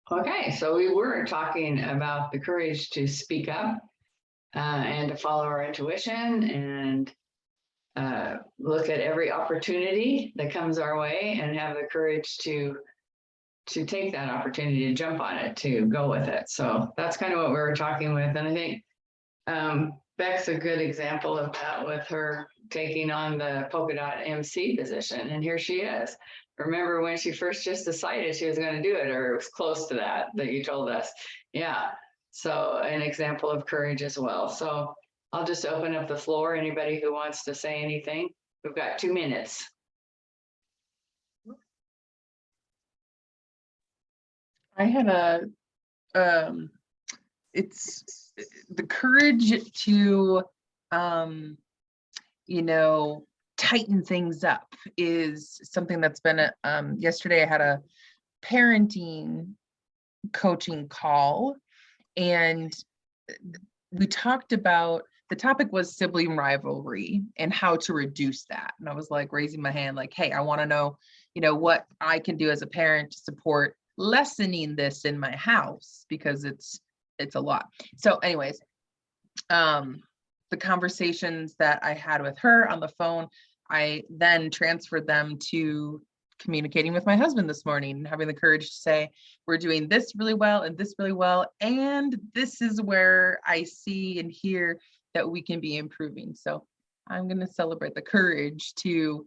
Okay, so we were talking about the courage to speak up and to follow our intuition and look at every opportunity that comes our way and have the courage to take that opportunity, to jump on it, to go with it. So that's kind of what we were talking with. And I think Beck's a good example of that with her taking on the polka dot MC position. And here she is. Remember when she first just decided she was going to do it, or it was close to that you told us. Yeah. So an example of courage as well. So I'll just open up the floor. Anybody who wants to say anything, we've got 2 minutes. I had it's the courage to, tighten things up is something that's been, yesterday I had a parenting coaching call, and we talked about, the topic was sibling rivalry and how to reduce that. And I was like raising my hand, like, hey, I want to know, what I can do as a parent to support lessening this in my house, because it's a lot. So anyways, the conversations that I had with her on the phone, I then transferred them to communicating with my husband this morning and having the courage to say, we're doing this really well and this really well, and this is where I see and hear that we can be improving. So I'm going to celebrate the courage to,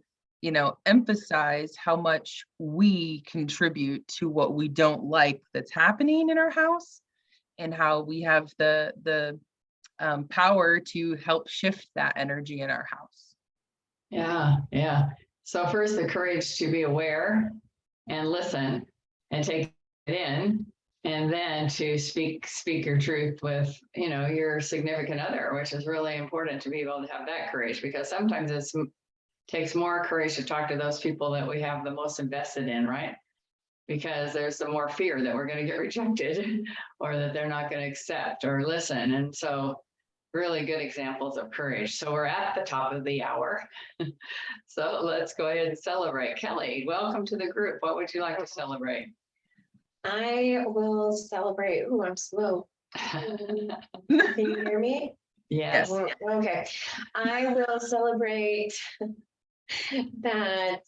emphasize how much we contribute to what we don't like that's happening in our house, and how we have the power to help shift that energy in our house. Yeah. So first, the courage to be aware and listen and take it in, and then to speak your truth with, your significant other, which is really important to be able to have that courage, because sometimes it takes more courage to talk to those people that we have the most invested in, right? Because there's the more fear that we're going to get rejected or that they're not going to accept or listen. And so really good examples of courage. So we're at the top of the hour. So let's go ahead and celebrate. Kelly, welcome to the group. What would you like to celebrate? I will celebrate. Ooh, I'm slow. Can you hear me? Yes. Okay. I will celebrate that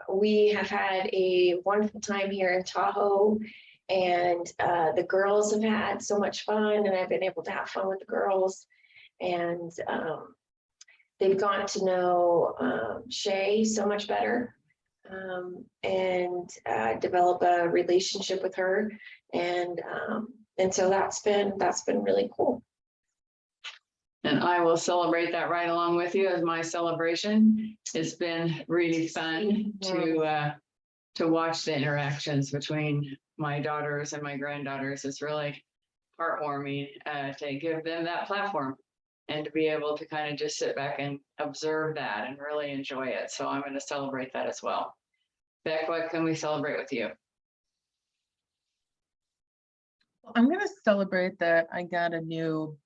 we have had a wonderful time here in Tahoe, and the girls have had so much fun, and I've been able to have fun with the girls, and they've gotten to know Shay so much better, and develop a relationship with her, and so that's been really cool. And I will celebrate that right along with you as my celebration. It's been really fun to watch the interactions between my daughters and my granddaughters. It's really heartwarming to give them that platform and to be able to kind of just sit back and observe that and really enjoy it. So I'm going to celebrate that as well. Beck, what can we celebrate with you? I'm going to celebrate that I got a new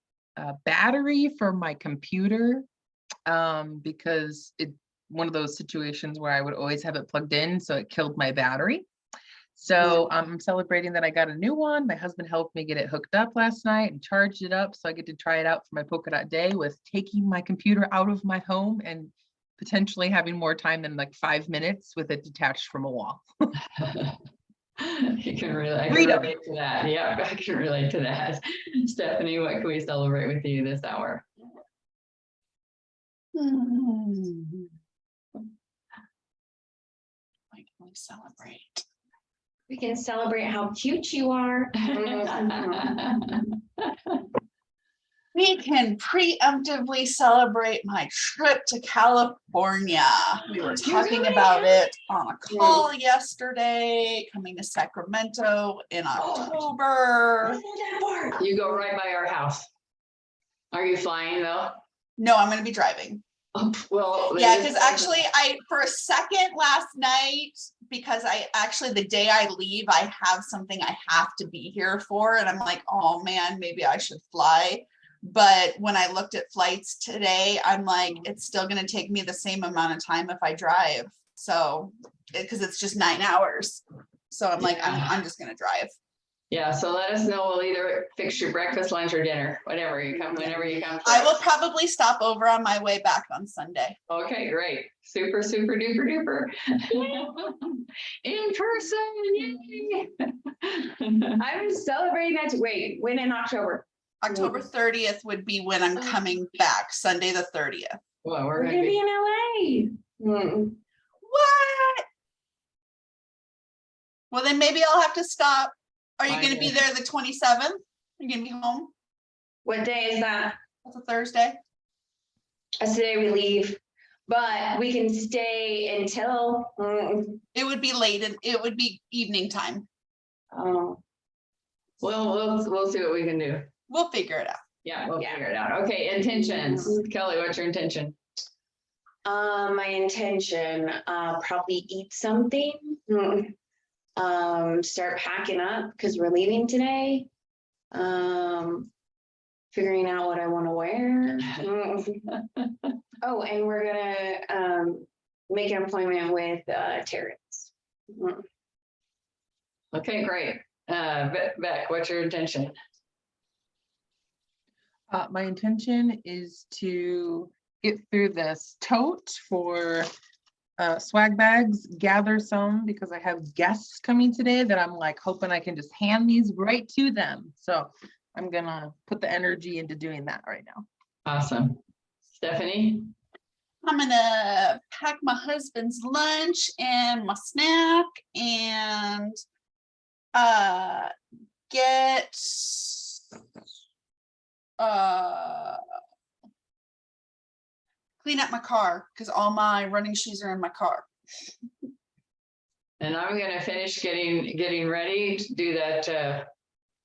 battery for my computer, because it's one of those situations where I would always have it plugged in, so it killed my battery. So I'm celebrating that I got a new one. My husband helped me get it hooked up last night and charged it up, so I get to try it out for my polka dot day with taking my computer out of my home and potentially having more time than like 5 minutes with it detached from a wall. You can I can relate to that. Yeah, I can relate to that. Stephanie, what can we celebrate with you this hour? What can we celebrate? We can celebrate how cute you are. We can preemptively celebrate my trip to California. We were talking about it on a call yesterday, coming to Sacramento in October. You go right by our house. Are you flying though? No, I'm going to be driving. Well, yeah, because actually for a second last night, because the day I leave, I have something I have to be here for. And I'm like, oh man, maybe I should fly. But when I looked at flights today, I'm like, it's still going to take me the same amount of time if I drive. So, because it's just 9 hours. So I'm like, I'm just going to drive. Yeah, so let us know. We'll either fix your breakfast, lunch, or dinner, whatever you come, whenever you come. I will through. probably stop over on my way back on Sunday. Okay, great. Super, super duper duper. In person, yay. I'm celebrating that. Wait, when in October? October 30th would be when I'm coming back, Sunday the 30th. Well, We're gonna be in LA. What? Well, then maybe I'll have to stop. Are you Fine, going to be yeah. there the 27th? You're going to be home? What day is that? That's a Thursday. That's the day we leave, but we can stay until, It would be late and it would be evening time. oh, We'll see what we can do. We'll figure it out. Yeah, we'll Yeah. figure it out. Okay, intentions. Kelly, what's your intention? my intention, probably eat something. Start packing up because we're leaving today. Figuring out what I want to wear. Oh, and we're gonna make an appointment with Terrence. Okay, great. Beck, what's your intention? My intention is to get through this tote for swag bags, gather some because I have guests coming today that I'm like hoping I can just hand these right to them. So I'm gonna put the energy into doing that right now. Awesome. Stephanie? I'm gonna pack my husband's lunch and my snack and get clean up my car because all my running shoes are in my car. And I'm gonna finish getting ready to do that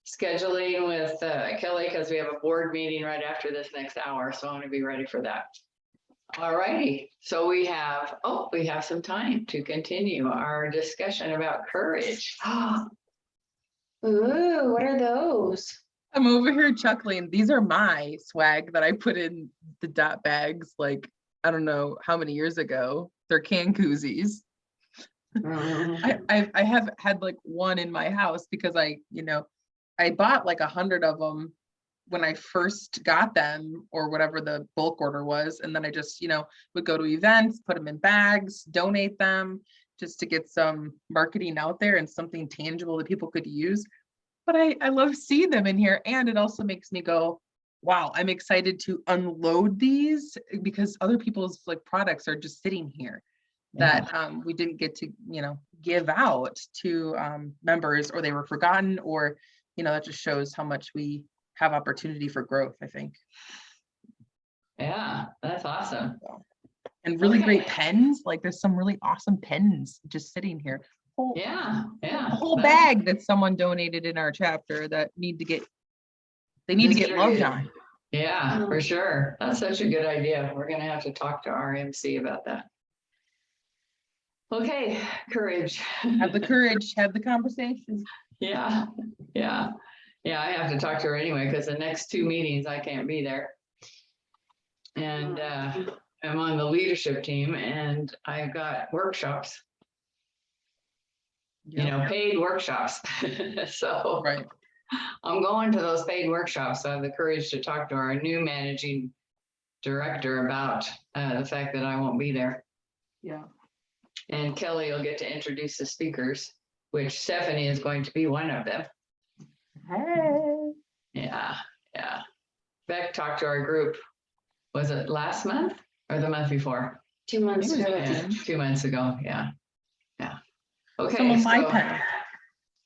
scheduling with Kelly because we have a board meeting right after this next hour, so I want to be ready for that. All righty, so we have some time to continue our discussion about courage. Ooh, what are those? I'm over here chuckling. These are my swag that I put in the dot bags like, I don't know how many years ago. They're can koozies. I have had like one in my house because I bought like 100 of them when I first got them or whatever the bulk order was. And then I just, would go to events, put them in bags, donate them just to get some marketing out there and something tangible that people could use. But I love seeing them in here. And it also makes me go, wow, I'm excited to unload these because other people's like products are just sitting here that we didn't get to, give out to members, or they were forgotten, or, that just shows how much we have opportunity for growth, I think. Yeah, that's awesome. And really Okay. great pens. Like there's some really awesome pens just sitting here. Yeah. A whole bag that someone donated in our chapter that need to get loved on. Yeah, for sure. That's such a good idea. We're gonna have to talk to our MC about that. Okay, courage. Have the courage, have the conversation. Yeah. I have to talk to her anyway, because the next 2 meetings I can't be there. And I'm on the leadership team and I've got workshops, paid workshops. So Right. I'm going to those paid workshops. I have the courage to talk to our new managing director about the fact that I won't be there. Yeah. And Kelly will get to introduce the speakers, which Stephanie is going to be one of them. Hey. Yeah. Beck talked to our group. Was it last month or the month before? 2 months ago. Yeah, 2 months ago. Yeah. Okay. Some of my so- pens.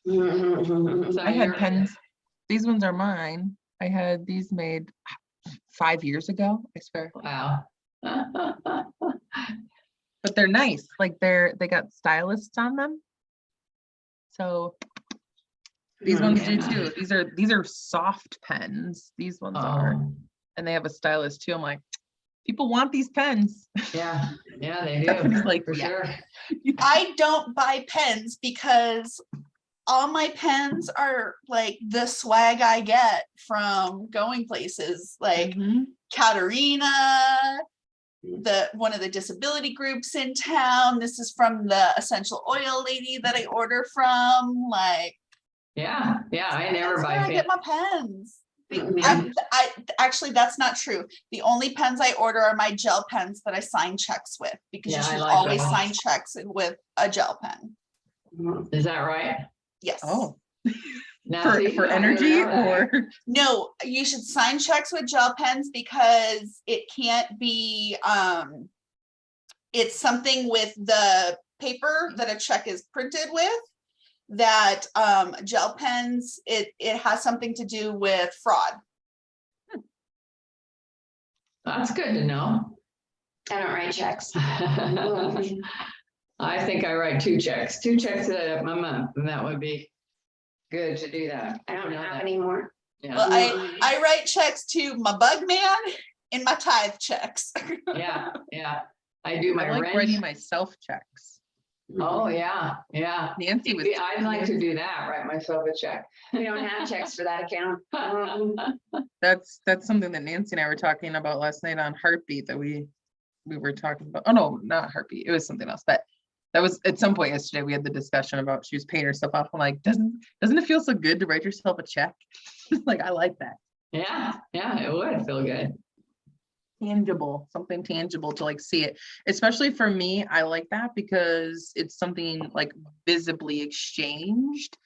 so I had you're- pens. These ones are mine. I had these made 5 years ago, I swear. Wow. But they're nice. Like they got stylists on them. So these ones do Yeah. too. These are soft pens. These ones are, Oh, and they have a stylist too. I'm like, people want these pens. yeah, they Stephanie's do, like, for yeah. sure. I don't buy pens because all my pens are like the swag I get from going places like Mhm. Katerina, one of the disability groups in town. This is from the essential oil lady that I order from. Like, Yeah, I never That's buy where I pen. get my pens. Mhm. I actually, that's not true. The only pens I order are my gel pens that I sign checks with, because Yeah, you I should like always those. sign checks with a gel pen. Is that right? Yes. Oh, Now, see, for I didn't energy know that. or, No, you should sign checks with gel pens because it can't be, it's something with the paper that a check is printed with, that gel pens, it has something to do with fraud. That's good to know. I don't write checks. I think I write 2 checks a month, and that would be good to do that. I don't know have that. any more. Yeah, Well, I write checks to my bug man and my tithe checks. yeah. I do my I like rent. writing myself checks. Oh, yeah. Nancy was. I'd like to do that, write myself a check. We don't have checks for that account. That's something that Nancy and I were talking about last night on Heartbeat, that we were talking about. Oh, no, not Heartbeat. It was something else. But that was at some point yesterday, we had the discussion about she was paying herself off. I'm like, doesn't it feel so good to write yourself a check? Like, I like that. Yeah, it would feel good. Tangible, something tangible to like see it. Especially for me, I like that because it's something like visibly exchanged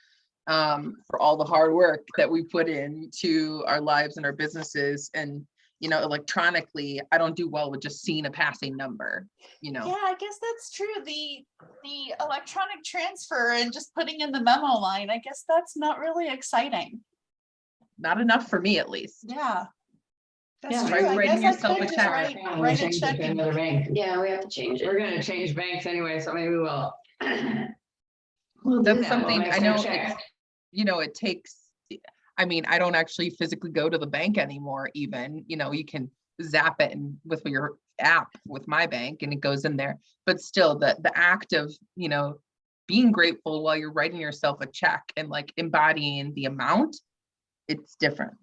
for all the hard work that we put into our lives and our businesses. And, electronically, I don't do well with just seeing a passing number, Yeah, I guess that's true. The electronic transfer and just putting in the memo line, I guess that's not really exciting. Not enough for me, at least. Yeah. That's Yeah, true. try I writing guess I yourself could a just check. write a Change it check to and another bank. Yeah, we have to change We're it. gonna change banks anyway, so maybe we'll do That's that. We'll something make I some know checks. it takes, I mean, I don't actually physically go to the bank anymore even, you can zap it and with your app with my bank and it goes in there. But still the act of, being grateful while you're writing yourself a check and like embodying the amount, it's different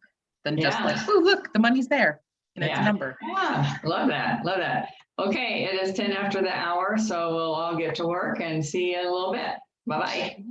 than just like, Yeah. oh, look, the money's there and it's a Yeah. number. Yeah, love that. Okay, it is 10 after the hour, so we'll all get to work and see you in a little bit. Bye-bye.